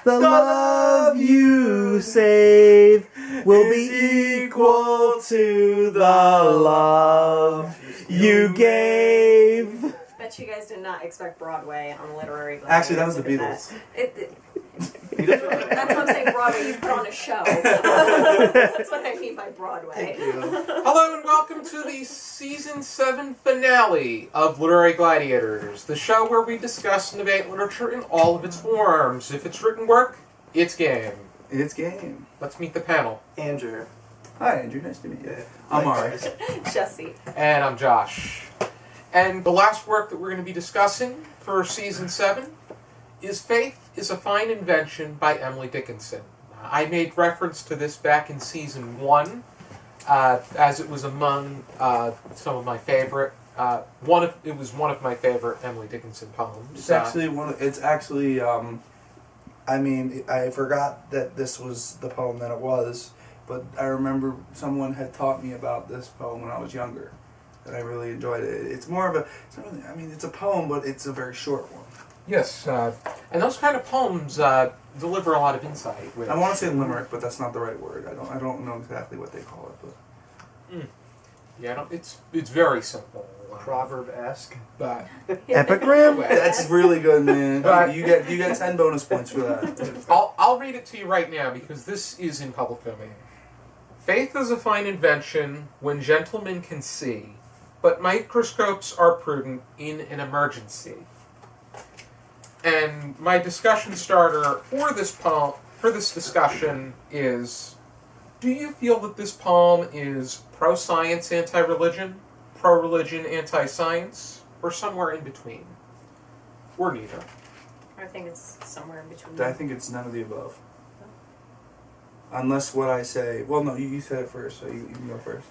The love you save will be equal to the love you gave. I bet you guys did not expect Broadway on Literary Gladiators. Actually, that was the Beatles. That's what I'm saying, Broadway. You put on a show. That's what I mean by Broadway. Thank you. Hello and welcome to the Season 7 finale of Literary Gladiators, the show where we discuss and debate literature in all of its forms. If it's written work, it's game. It's game. Let's meet the panel. Andrew. Hi, Andrew. Nice to meet you. I'm Ari. Jesi. And I'm Josh. And the last work that we're going to be discussing for Season 7 is Faith is a Fine Invention by Emily Dickinson. I made reference to this back in Season 1, as it was among some of my favorite, it was one of my favorite Emily Dickinson poems. It's actually I mean, I forgot that this was the poem that it was, but I remember someone had taught me about this poem when I was younger, and I really enjoyed it. It's more of a, it's a poem, but it's a very short one. Yes, and those kind of poems deliver a lot of insight. Which, I want to say limerick, but that's not the right word. I don't know exactly what they call it, but yeah, it's very simple. Proverb-esque. But epigram. That's really good, man. But you get 10 bonus points for that. I'll read it to you right now because this is in public domain. Faith is a fine invention when gentlemen can see, but microscopes are prudent in an emergency. And my discussion starter for this poem, for this discussion is: do you feel that this poem is pro-science, anti-religion, pro-religion, anti-science, or somewhere in between? Or neither? I think it's somewhere in between. I think it's none of the above. Unless what I say... Well, no, you said it first, so you can go first.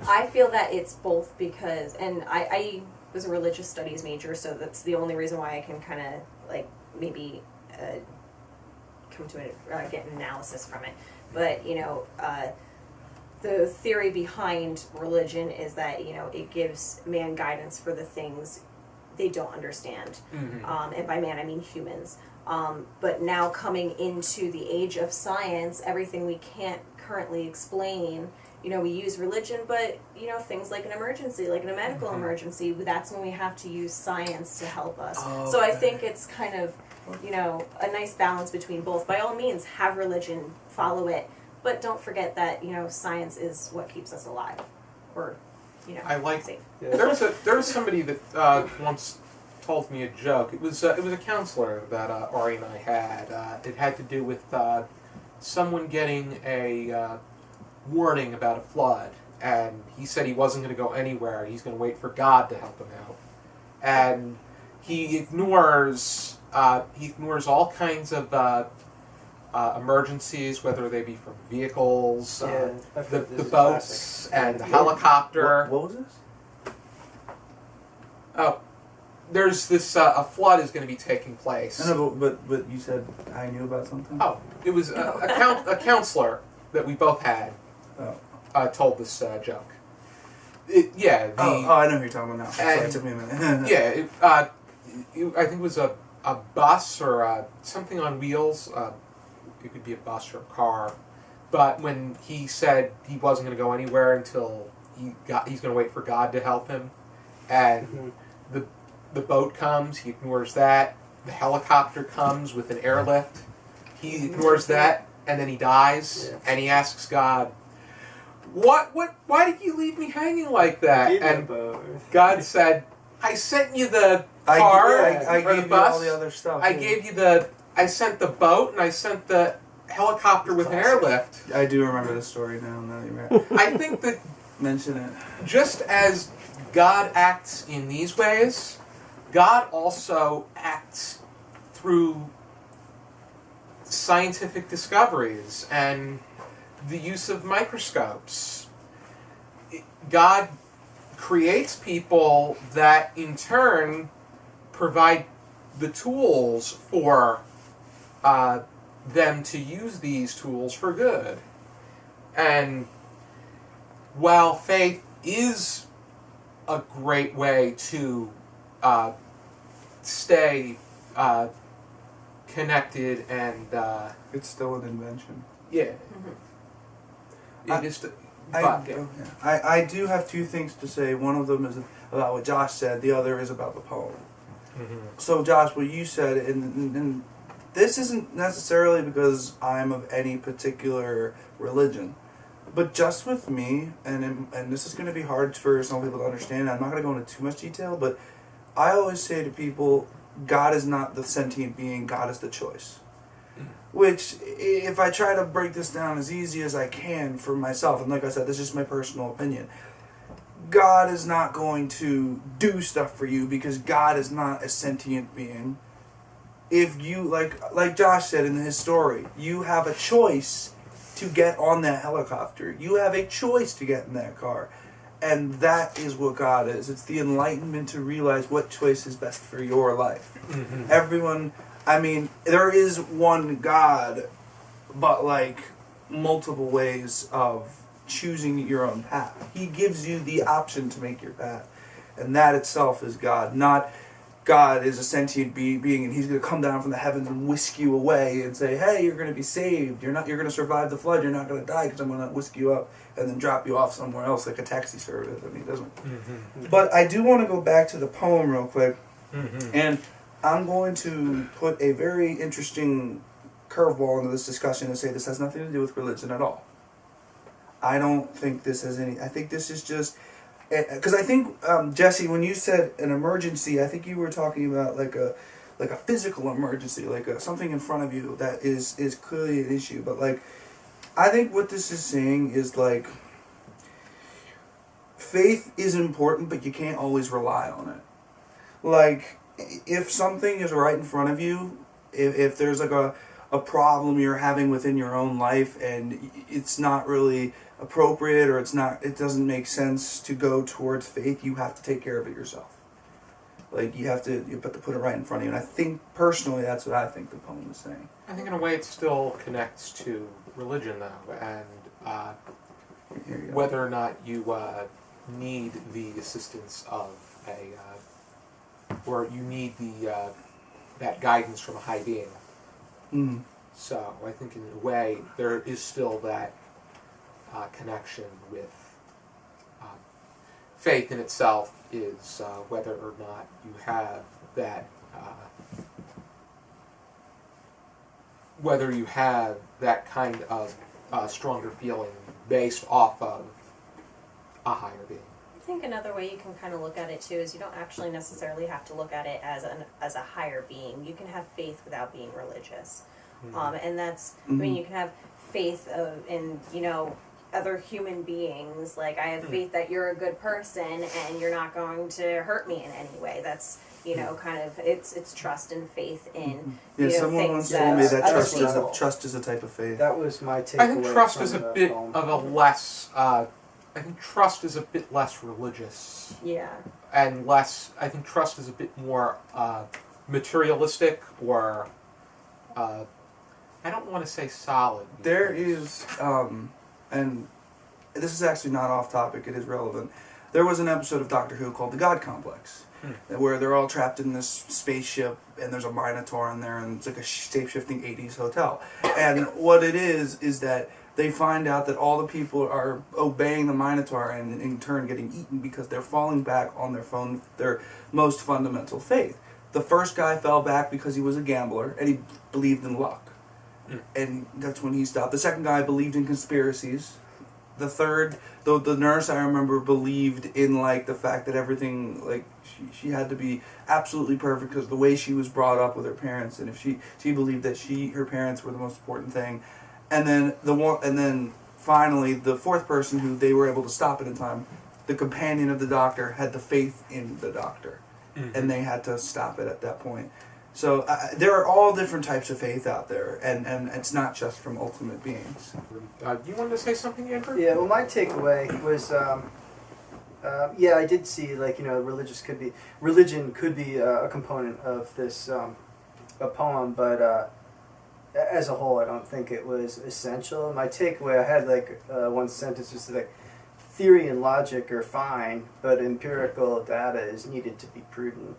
I feel that it's both because... And I was a religious studies major, so that's the only reason why I can kind of, like, maybe come to get an analysis from it. But, the theory behind religion is that, it gives man guidance for the things they don't understand. Mm-hmm. And by man, I mean humans. But now coming into the age of science, everything we can't currently explain, we use religion, but, things like an emergency, like in a medical mm-hmm. emergency, that's when we have to use science to help us. Oh, so I okay. think it's kind of, a nice balance between both. By all means, have religion, follow it, but don't forget that, science is what keeps us alive, or, I like safe. Yeah. There was somebody that once told me a joke. It was a counselor that Ari and I had. It had to do with someone getting a warning about a flood, and he said he wasn't going to go anywhere. He's going to wait for God to help him out, and he ignores all kinds of emergencies, whether they be from vehicles, the boats, and the helicopter. What was this? Oh, there's this, a flood is going to be taking place. No, but you said I knew about something? Oh, it was a counselor that we both had told this joke. I know who you're talking about now. Sorry, it took me a minute. I think it was a bus or something on wheels. It could be a bus or a car. But when he said he wasn't going to go anywhere until he's going to wait for God to help him, and the boat comes, he ignores that. The helicopter comes with an airlift, he ignores that, and then he dies, and he asks God, What? Why did you leave me hanging like that? And God said, I sent you the car I or gave the bus. You all the other stuff. I sent the boat and I sent the helicopter with an airlift. I do remember the story now that you're right. I think that mention it. Just as God acts in these ways, God also acts through scientific discoveries and the use of microscopes. God creates people that in turn provide the tools for them to use these tools for good. And while faith is a great way to stay connected and It's still an invention. yeah. I- It is. I do have two things to say. One of them is about what Josh said. The other is about the poem. So, Josh, what you said, and this isn't necessarily because I'm of any particular religion, but just with me, and this is going to be hard for some people to understand. I'm not going to go into too much detail, but I always say to people, God is not the sentient being. God is the choice. Which, if I try to break this down as easy as I can for myself, and like I said, this is my personal opinion, God is not going to do stuff for you because God is not a sentient being. If you, like Josh said in his story, you have a choice to get on that helicopter. You have a choice to get in that car. And that is what God is. It's the enlightenment to realize what choice is best for your life. Everyone... I mean, there is one God, but multiple ways of choosing your own path. He gives you the option to make your path. And that itself is God. Not God is a sentient being and he's going to come down from the heavens and whisk you away and say, hey, you're going to be saved. You're going to survive the flood. You're not going to die because I'm going to whisk you up and then drop you off somewhere else like a taxi service. I mean, it doesn't. But I do want to go back to the poem real quick. And I'm going to put a very interesting curveball into this discussion and say this has nothing to do with religion at all. I don't think this has any... I think this is just... Because I think, Jesi, when you said an emergency, I think you were talking about like a physical emergency, something in front of you that is clearly an issue. But I think what this is saying is faith is important, but you can't always rely on it. If something is right in front of you, if there's a problem you're having within your own life and it's not really appropriate or it doesn't make sense to go towards faith, you have to take care of it yourself. You have to put it right in front of you. And I think personally that's what I think the poem is saying. I think in a way it still connects to religion though, and whether or not you need the assistance of or you need that guidance from a high being. So I think in a way there is still that connection with faith in itself is whether or not you have that kind of stronger feeling based off of a higher being. I think another way you can kind of look at it too is you don't actually necessarily have to look at it as a higher being. You can have faith without being religious, and that's I mean you can have faith in other human beings. I have faith that you're a good person and you're not going to hurt me in any way. That's kind of it's trust and faith in someone once told me that trust is a type of faith. That was my takeaway. I think trust is a bit of a less. I think trust is a bit less religious. Yeah. And less. I think trust is a bit more materialistic, or I don't want to say solid. There is, and this is actually not off topic. It is relevant. There was an episode of Doctor Who called The God Complex, where they're all trapped in this spaceship, and there's a Minotaur in there, and it's like a shape-shifting 80s hotel. And what it is that they find out that all the people are obeying the Minotaur and in turn getting eaten because they're falling back on their most fundamental faith. The first guy fell back because he was a gambler and he believed in luck. And that's when he stopped. The second guy believed in conspiracies. The third, the nurse I remember believed in the fact that everything, she had to be absolutely perfect because the way she was brought up with her parents, and if she believed that her parents were the most important thing. And then finally the fourth person who they were able to stop it in time, the companion of the doctor had the faith in the doctor, and they had to stop it at that point. So there are all different types of faith out there, and it's not just from ultimate beings. You wanted to say something, Andrew? Yeah. Well, my takeaway was, I did see religion could be a component of this a poem, but. As a whole, I don't think it was essential. My takeaway, I had one sentence was theory and logic are fine, but empirical data is needed to be prudent.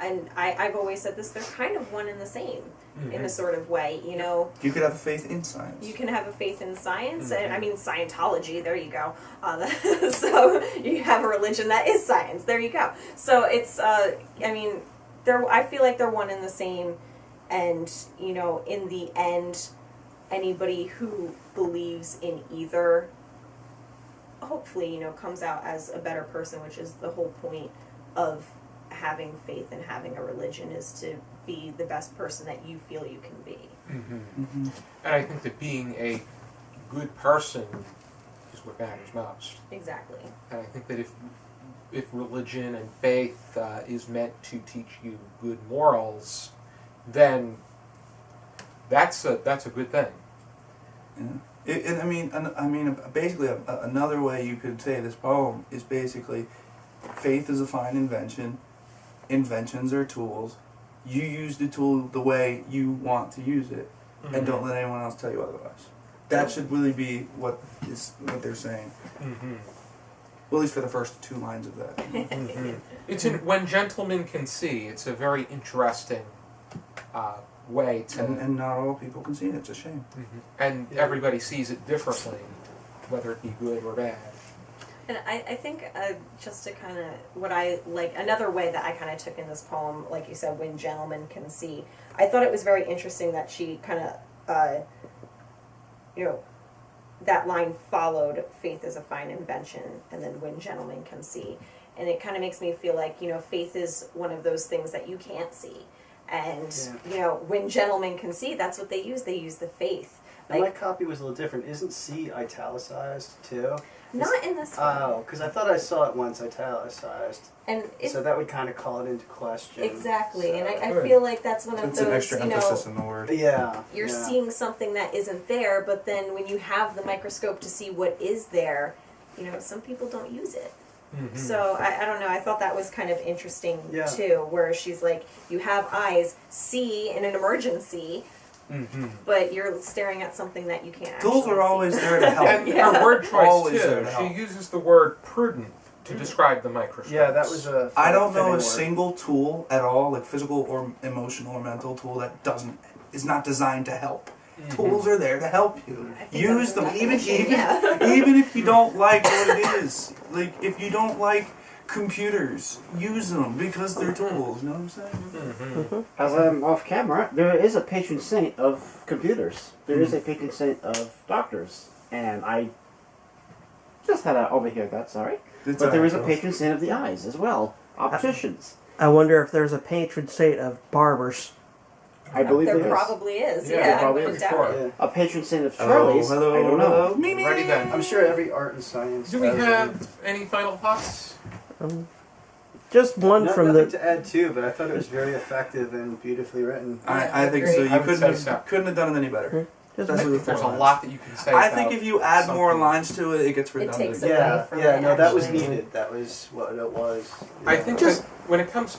and I've always said this, they're kind of one and the same in a sort of way, you know. You could have a faith in science. You can have a faith in science, and I mean Scientology. There you go. So you have a religion that is science. There you go. So it's, I mean, I feel like they're one and the same, and you know, in the end, anybody who believes in either, hopefully, you know, comes out as a better person, which is the whole point of having faith and having a religion, is to be the best person that you feel you can be. And I think that being a good person is what matters most. Exactly. And I think that if religion and faith is meant to teach you good morals, then that's a good thing. Yeah. And I mean, basically, another way you could say this poem is basically, faith is a fine invention. Inventions are tools. You use the tool the way you want to use it, and don't let anyone else tell you otherwise. That should really be what they're saying. Well, at least for the first 2 lines of that. It's When Gentlemen Can See. It's a very interesting way to... And not all people can see it. It's a shame. And everybody sees it differently, whether it be good or bad. And I think just to kind of, what I like, another way that I kind of took in this poem, like you said, When Gentlemen Can See, I thought it was very interesting that she kind of, you know, that line followed faith is a fine invention, and then when gentlemen can see. And it kind of makes me feel like, you know, faith is one of those things that you can't see. And, you know, when gentlemen can see, that's what they use. They use the faith. Like, my copy was a little different. Isn't C italicized too? Not in this one. Oh, because I thought I saw it once italicized. And so that would kind of call it into question. Exactly. So. And I feel like that's one of It's those, an extra emphasis in the word. Yeah. You're seeing something that isn't there, but then when you have the microscope to see what is there, you know, some people don't use it. So, I don't know, I thought that was kind of interesting too, where she's like, you have eyes, see in an emergency, but you're staring at something that you can't actually Tools are always there to help. And her word choice Always there too. to She help. uses the word prudent to describe the microscope. Yeah, that was a... I don't know a word. single tool at all, like physical or emotional or mental tool, that is not designed to help. Tools are there to help you. Use them, even if you don't like what it is. Like, if you don't like computers, use them because they're tools. You know what I'm saying? As I'm off camera, there is a patron saint of computers. There is a patron saint of doctors. And I just had to overhear that, sorry. But there is a patron saint of the eyes as well. Opticians. I wonder if there's a patron saint of barbers. I believe there there is. probably is. Yeah, Yeah, there I probably wouldn't is. doubt it. A patron saint of Charlie's. Hello, I don't know. hello. Ready then. I'm sure every art and science... Do we has have any final thoughts? Just one from nothing the. to add to, but I thought it was very effective and beautifully written. I think so. I You would couldn't say have, so. couldn't have done it any better. Just I Especially think with there's 4 a lines. lot that you can say I about think if you add more something. lines to it, it gets redundant. takes away from it, that was actually. needed. That was what it was. I think Just- that when it comes...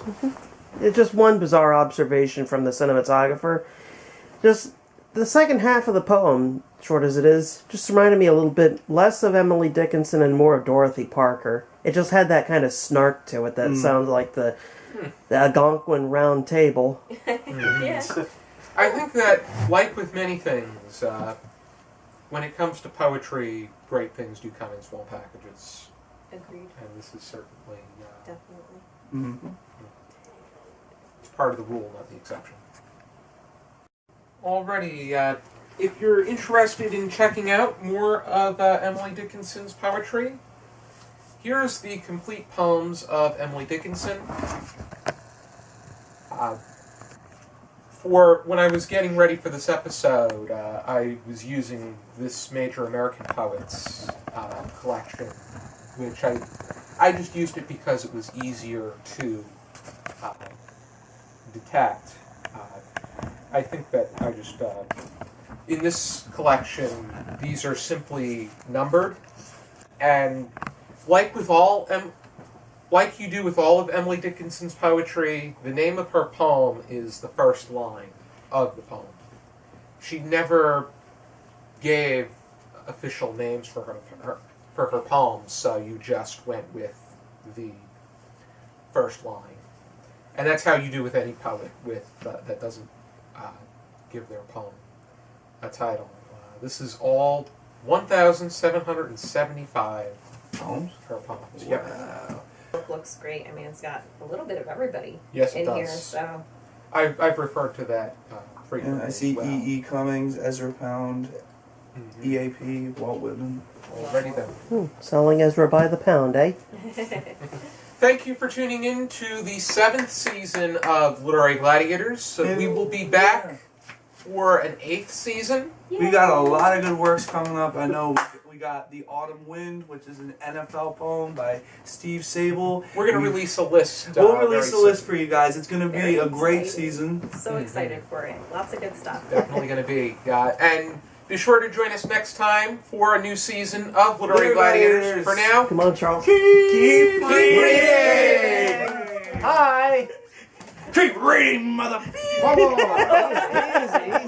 It's just one bizarre observation from the cinematographer. Just the second half of the poem, short as it is, just reminded me a little bit less of Emily Dickinson and more of Dorothy Parker. It just had that kind of snark to it that sounds like the Algonquin Round Table. Yeah. I think that, like with many things, when it comes to poetry, great things do come in small packages. Agreed. And this is certainly Definitely. it's part of the rule, not the exception. Alrighty, if you're interested in checking out more of Emily Dickinson's poetry, here's the complete poems of Emily Dickinson. For when I was getting ready for this episode, I was using this Major American Poets collection, which I just used it because it was easier to detect. I think that I just, in this collection, these are simply numbered, and like with like you do with all of Emily Dickinson's poetry, the name of her poem is the first line of the poem. She never gave official names for her poems, so you just went with the first line. And that's how you do with any poet that doesn't give their poem a title. This is all 1,775 Poems? per poems. Wow. Yep. The book looks great. I mean, it's got a little bit of everybody Yes, it in does. here. So I've referred to that frequently. And I see as well. E. Cummings, Ezra Pound, Mhm. EAP, Walt Whitman. Already then. Selling Ezra by the pound, eh? Thank you for tuning in to the 7th season of Literary Gladiators. So we will be back for an 8th season. We got a lot of good works coming up. I know we got The Autumn Wind, which is an NFL poem by Steve Sable. We're going to release a list. We'll release very a list soon. for you guys. It's going to be Very a great exciting. season. so excited for it. Lots of good stuff. Definitely going to be. And be sure to join us next time for a new season of Literary Gladiators. For now, Come on, Charles. Keep reading! Hi! Keep reading, mother. Whoa, whoa, whoa. Easy, easy.